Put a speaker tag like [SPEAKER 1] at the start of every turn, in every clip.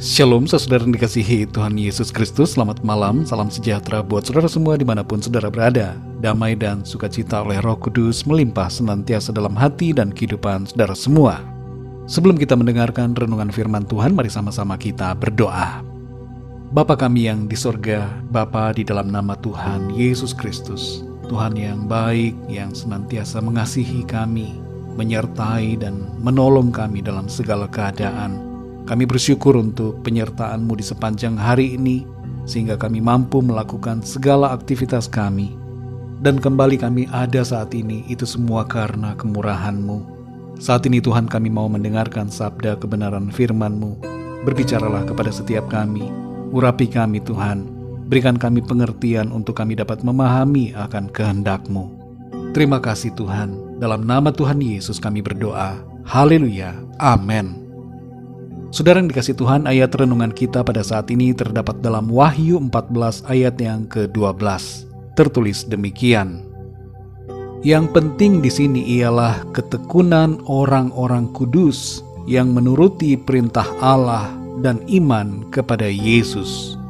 [SPEAKER 1] Shalom saudara yang dikasihi Tuhan Yesus Kristus. Selamat malam, salam sejahtera buat saudara semua dimanapun saudara berada. Damai dan sukacita oleh Roh Kudus melimpah senantiasa dalam hati dan kehidupan saudara semua. Sebelum kita mendengarkan renungan firman Tuhan, mari sama-sama kita berdoa. Bapa kami yang di sorga, Bapa di dalam nama Tuhan Yesus Kristus, Tuhan yang baik, yang senantiasa mengasihi kami, menyertai dan menolong kami dalam segala keadaan. Kami bersyukur untuk penyertaan-Mu di sepanjang hari ini, sehingga kami mampu melakukan segala aktivitas kami. Dan kembali kami ada saat ini, itu semua karena kemurahan-Mu. Saat ini Tuhan, kami mau mendengarkan sabda kebenaran firman-Mu. Berbicaralah kepada setiap kami, urapi kami Tuhan, berikan kami pengertian untuk kami dapat memahami akan kehendak-Mu. Terima kasih Tuhan, dalam nama Tuhan Yesus kami berdoa. Haleluya, amin. Saudara yang dikasih Tuhan, ayat renungan kita pada saat ini terdapat dalam Wahyu 14 ayat yang ke-12. Tertulis demikian. Yang penting di sini ialah ketekunan orang-orang kudus yang menuruti perintah Allah dan iman kepada Yesus.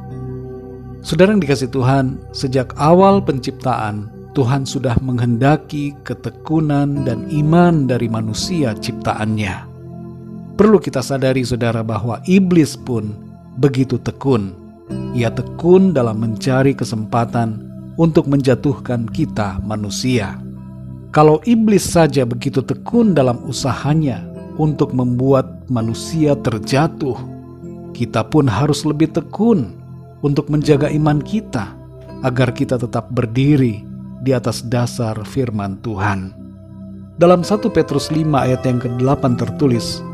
[SPEAKER 1] Saudara yang dikasih Tuhan, sejak awal penciptaan, Tuhan sudah menghendaki ketekunan dan iman dari manusia ciptaannya. Perlu kita sadari saudara bahwa iblis pun begitu tekun. Ia tekun dalam mencari kesempatan untuk menjatuhkan kita manusia. Kalau iblis saja begitu tekun dalam usahanya untuk membuat manusia terjatuh, kita pun harus lebih tekun untuk menjaga iman kita agar kita tetap berdiri di atas dasar firman Tuhan. Dalam 1 Petrus 5 ayat yang ke-8 tertulis,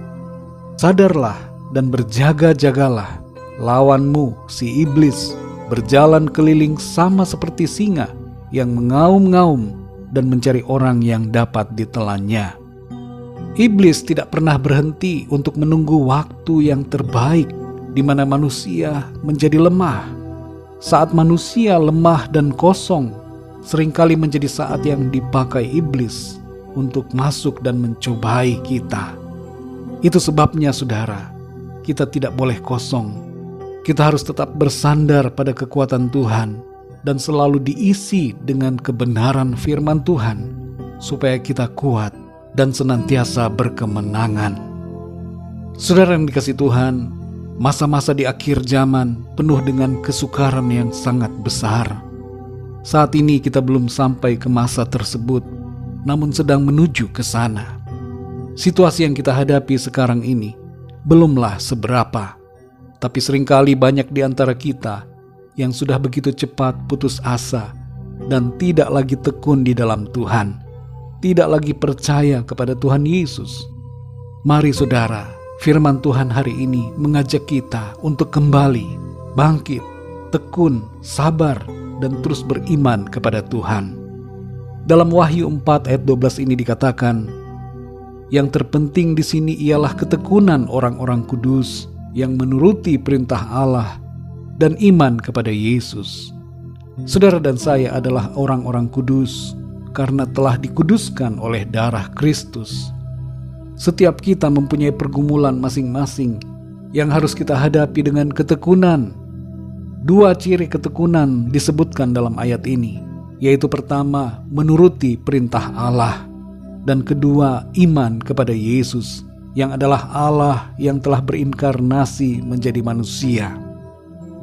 [SPEAKER 1] sadarlah dan berjaga-jagalah, lawanmu si iblis berjalan keliling sama seperti singa yang mengaum-ngaum dan mencari orang yang dapat ditelannya. Iblis tidak pernah berhenti untuk menunggu waktu yang terbaik di mana manusia menjadi lemah. Saat manusia lemah dan kosong, seringkali menjadi saat yang dipakai iblis untuk masuk dan mencobai kita. Itu sebabnya saudara, kita tidak boleh kosong. Kita harus tetap bersandar pada kekuatan Tuhan dan selalu diisi dengan kebenaran firman Tuhan, supaya kita kuat dan senantiasa berkemenangan. Saudara yang dikasih Tuhan, masa-masa di akhir zaman penuh dengan kesukaran yang sangat besar. Saat ini kita belum sampai ke masa tersebut, namun sedang menuju ke sana. Situasi yang kita hadapi sekarang ini belumlah seberapa, tapi seringkali banyak di antara kita yang sudah begitu cepat putus asa dan tidak lagi tekun di dalam Tuhan, tidak lagi percaya kepada Tuhan Yesus. Mari saudara, firman Tuhan hari ini mengajak kita untuk kembali, bangkit, tekun, sabar, dan terus beriman kepada Tuhan. Dalam Wahyu 4 ayat 12 ini dikatakan, yang terpenting di sini ialah ketekunan orang-orang kudus yang menuruti perintah Allah dan iman kepada Yesus. Saudara dan saya adalah orang-orang kudus karena telah dikuduskan oleh darah Kristus. Setiap kita mempunyai pergumulan masing-masing yang harus kita hadapi dengan ketekunan. 2 ciri ketekunan disebutkan dalam ayat ini, yaitu pertama, menuruti perintah Allah, dan kedua, iman kepada Yesus yang adalah Allah yang telah berinkarnasi menjadi manusia.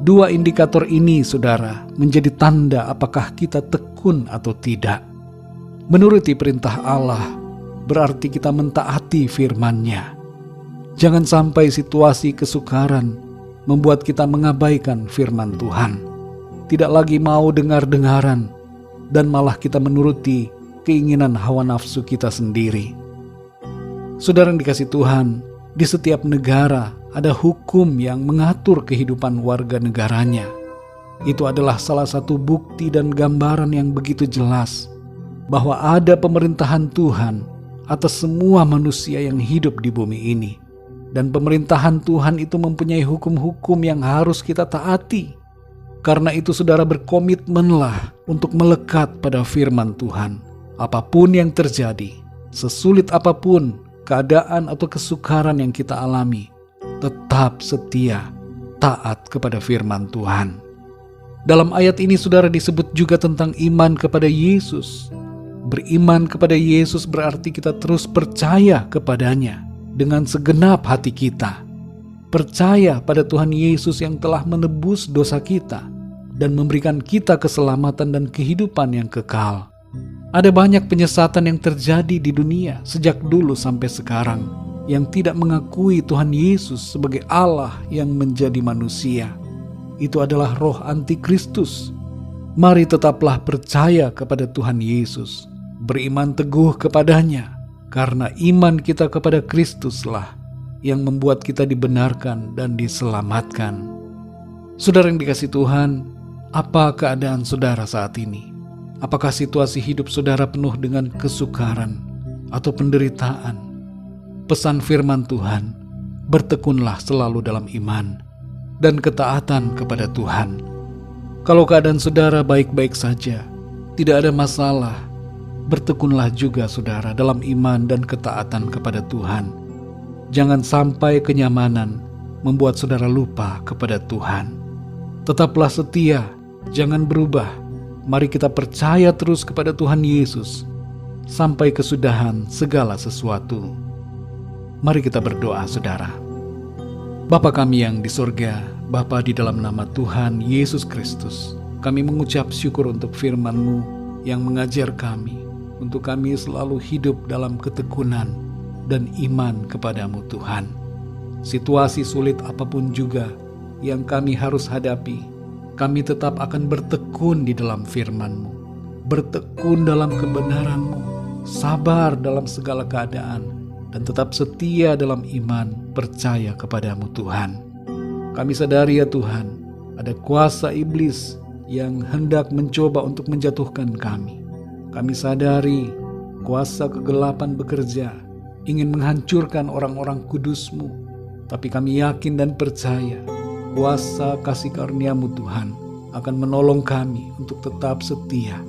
[SPEAKER 1] 2 indikator ini saudara menjadi tanda apakah kita tekun atau tidak. Menuruti perintah Allah berarti kita mentaati firman-Nya. Jangan sampai situasi kesukaran membuat kita mengabaikan firman Tuhan, tidak lagi mau dengar-dengaran, dan malah kita menuruti keinginan hawa nafsu kita sendiri. Saudara yang dikasih Tuhan, di setiap negara ada hukum yang mengatur kehidupan warga negaranya. Itu adalah salah satu bukti dan gambaran yang begitu jelas bahwa ada pemerintahan Tuhan atas semua manusia yang hidup di bumi ini. Dan pemerintahan Tuhan itu mempunyai hukum-hukum yang harus kita taati. Karena itu saudara, berkomitmenlah untuk melekat pada firman Tuhan. Apapun yang terjadi, sesulit apapun keadaan atau kesukaran yang kita alami, tetap setia taat kepada firman Tuhan. Dalam ayat ini saudara disebut juga tentang iman kepada Yesus. Beriman kepada Yesus berarti kita terus percaya kepadanya dengan segenap hati kita. Percaya pada Tuhan Yesus yang telah menebus dosa kita dan memberikan kita keselamatan dan kehidupan yang kekal. Ada banyak penyesatan yang terjadi di dunia sejak dulu sampai sekarang yang tidak mengakui Tuhan Yesus sebagai Allah yang menjadi manusia. Itu adalah roh antikristus. Mari tetaplah percaya kepada Tuhan Yesus, beriman teguh kepadanya, karena iman kita kepada Kristuslah yang membuat kita dibenarkan dan diselamatkan. Saudara yang dikasihi Tuhan, apa keadaan saudara saat ini? Apakah situasi hidup saudara penuh dengan kesukaran atau penderitaan? Pesan firman Tuhan, bertekunlah selalu dalam iman dan ketaatan kepada Tuhan. Kalau keadaan saudara baik-baik saja, tidak ada masalah, bertekunlah juga saudara dalam iman dan ketaatan kepada Tuhan. Jangan sampai kenyamanan membuat saudara lupa kepada Tuhan. Tetaplah setia, jangan berubah. Mari kita percaya terus kepada Tuhan Yesus sampai kesudahan segala sesuatu. Mari kita berdoa saudara. Bapa kami yang di sorga, Bapa di dalam nama Tuhan Yesus Kristus, kami mengucap syukur untuk firman-Mu yang mengajar kami, untuk kami selalu hidup dalam ketekunan dan iman kepadamu Tuhan. Situasi sulit apapun juga yang kami harus hadapi, kami tetap akan bertekun di dalam firman-Mu, bertekun dalam kebenaran-Mu, sabar dalam segala keadaan, dan tetap setia dalam iman percaya kepadamu Tuhan. Kami sadari ya Tuhan, ada kuasa iblis yang hendak mencoba untuk menjatuhkan kami. Kami sadari kuasa kegelapan bekerja, ingin menghancurkan orang-orang kudus-Mu. Tapi kami yakin dan percaya kuasa kasih karunia-Mu Tuhan akan menolong kami untuk tetap setia,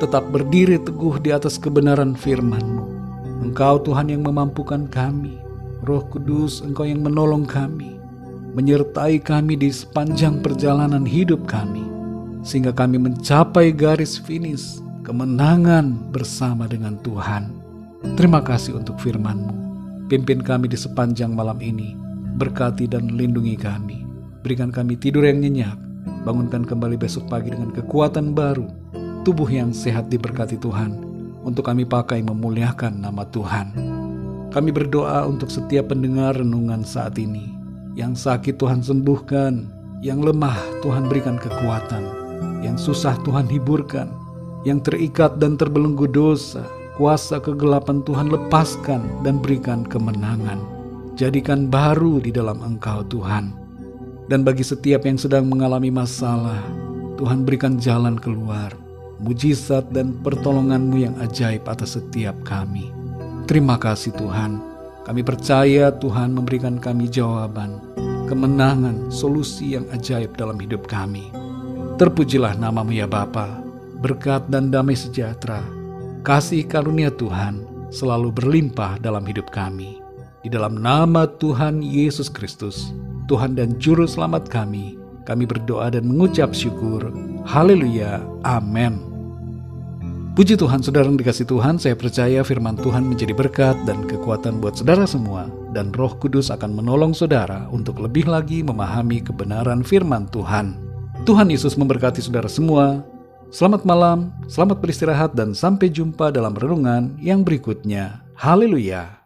[SPEAKER 1] tetap berdiri teguh di atas kebenaran firman-Mu. Engkau Tuhan yang memampukan kami, Roh Kudus Engkau yang menolong kami, menyertai kami di sepanjang perjalanan hidup kami, sehingga kami mencapai garis finish kemenangan bersama dengan Tuhan. Terima kasih untuk firman-Mu. Pimpin kami di sepanjang malam ini, berkati dan lindungi kami. Berikan kami tidur yang nyenyak, bangunkan kembali besok pagi dengan kekuatan baru, tubuh yang sehat diberkati Tuhan, untuk kami pakai memuliakan nama Tuhan. Kami berdoa untuk setiap pendengar renungan saat ini. Yang sakit Tuhan sembuhkan, yang lemah Tuhan berikan kekuatan, yang susah Tuhan hiburkan, yang terikat dan terbelenggu dosa, kuasa kegelapan Tuhan lepaskan dan berikan kemenangan. Jadikan baru di dalam Engkau Tuhan. Dan bagi setiap yang sedang mengalami masalah, Tuhan berikan jalan keluar, mujizat dan pertolongan-Mu yang ajaib atas setiap kami. Terima kasih Tuhan. Kami percaya Tuhan memberikan kami jawaban, kemenangan, solusi yang ajaib dalam hidup kami. Terpujilah nama-Mu ya Bapa. Berkat dan damai sejahtera, kasih karunia Tuhan selalu berlimpah dalam hidup kami. Di dalam nama Tuhan Yesus Kristus, Tuhan dan Juru Selamat kami berdoa dan mengucap syukur. Haleluya, amin. Puji Tuhan, saudara yang dikasihi Tuhan, saya percaya firman Tuhan menjadi berkat dan kekuatan buat saudara semua, dan Roh Kudus akan menolong saudara untuk lebih lagi memahami kebenaran firman Tuhan. Tuhan Yesus memberkati saudara semua. Selamat malam, selamat beristirahat, dan sampai jumpa dalam renungan yang berikutnya. Haleluya.